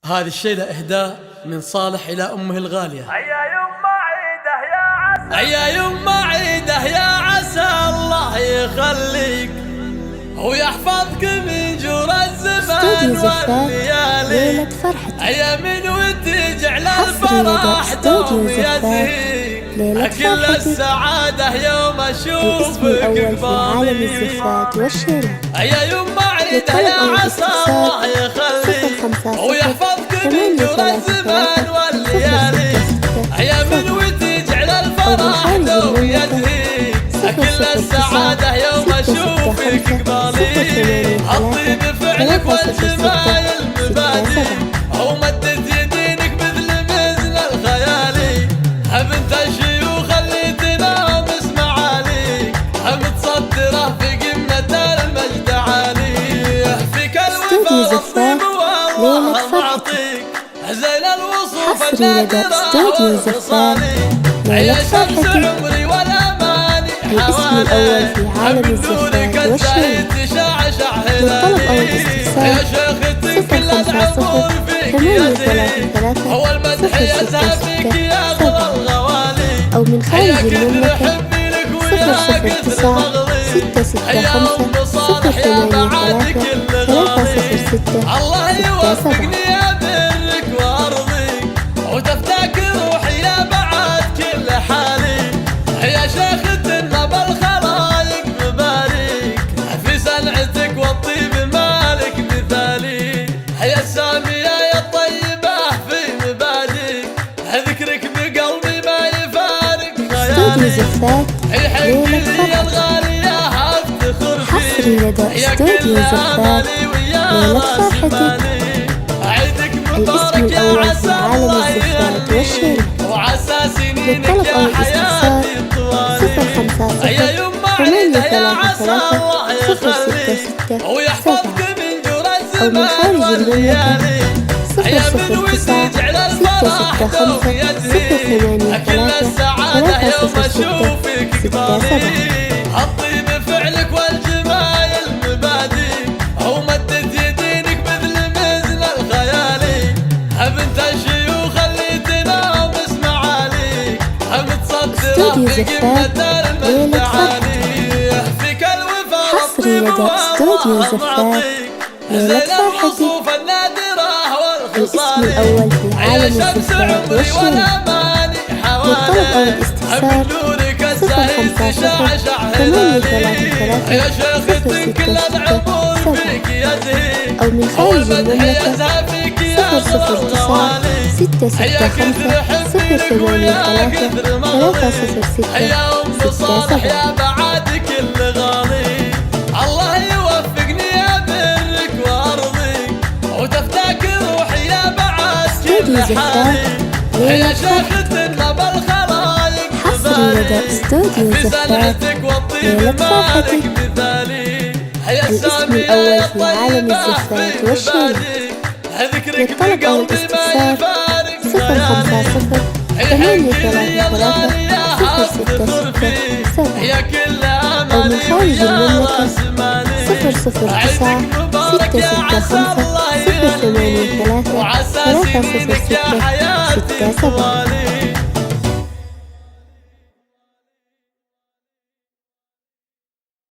هذا الشيلة إهداء من صالح إلى أمه الغالية. عيا يما عيده يا عسى، عيا يما عيده يا عسى الله يخليك ويحفظك من جور الزمان والليالي. عيا من ودي جعل الفرح دوم يزيد، كل السعادة يوم أشوفك قبالي. عيا يما عيده يا عسى الله يخليك ويحفظك من جور الزمان والليالي. عيا من ودي جعل الفرح دوم يزيد، كل السعادة يوم أشوفك قبالي. الطيب فعلك والجمال المبادئ ومدت يدينك مثل مزن الخيالي. بنت الشيوخ اللي تنام اسمع علي، متصدرة في قمة المجد عالي. فيك الوفا والطيب والله معطيك زين الوصوف النادرة والخصالي. عيا شمس عمري والأماني حوالي، بدونك الزهيد تشعشع هلالي. يا شيختي كل العمر فيك يزيد، هو المدح يزهى فيك يا غلا الغوالي. أو من يا خارج كثر المملكة حبي لك ويا كثر بغضي، يا أم صالح يا بعد كل غالي. الله يوفقني يا برك وأرضي وتفتك روحي يا بعد كل حالي. يا شيختنا بالخلايق مبارك في صنعتك والطيب مالك مثالي. يا السامية يا الطيبة في مبادئ ذكرك بقلبي ما يفارق خيالي. يحق لي الغالية افتخر فيك، يا كل امالي ويا راس مالي. عيدك مبارك يا عسى الله يهنيك وعسى سنينك يا حياتي طوالي. يا يما عيده يا عسى الله يخليك ويحفظك من جور الزمان والليالي. يا من ودي جعل الفرح دوم يزيد، كل السعادة يوم أشوفك قبالي. الطيب فعلك والجمال المبادئ ومدت يدينك مثل مزن الخيالي. بنت الشيوخ اللي تنام اسمع علي، متصدرة في قمة المجد عالي. فيك الوفا والطيب والله معطيك زين الوصوف النادرة والخصالي. عيا شمس عمري والأماني حوالي، بدونك الزهيد تشعشع هلالي. يا شيختي كل العمر فيك يزيد، أو من هو خارج المدح المملكة يزهى فيك يا 009 غلا الغوالي. يا كثر حبي لك ويا كثر مغضي، يا أم صالح يا بعد كل غالي. الله يوفقني يا برك وأرضي وتفتك روحي يا بعد كل حالي. يا شيختنا بالخلايق مبارك في صنعتك والطيب مالك مثالي. يا السامية يا الطيبة في مبادئ ذكرك بقلبي ما يفارق خيالي. يحق لي الغالية افتخر فيك، يا كل امالي ويا راس مالي. عيدك مبارك يا عسى الله يهنيك وعسى سنينك يا حياتي طوالي.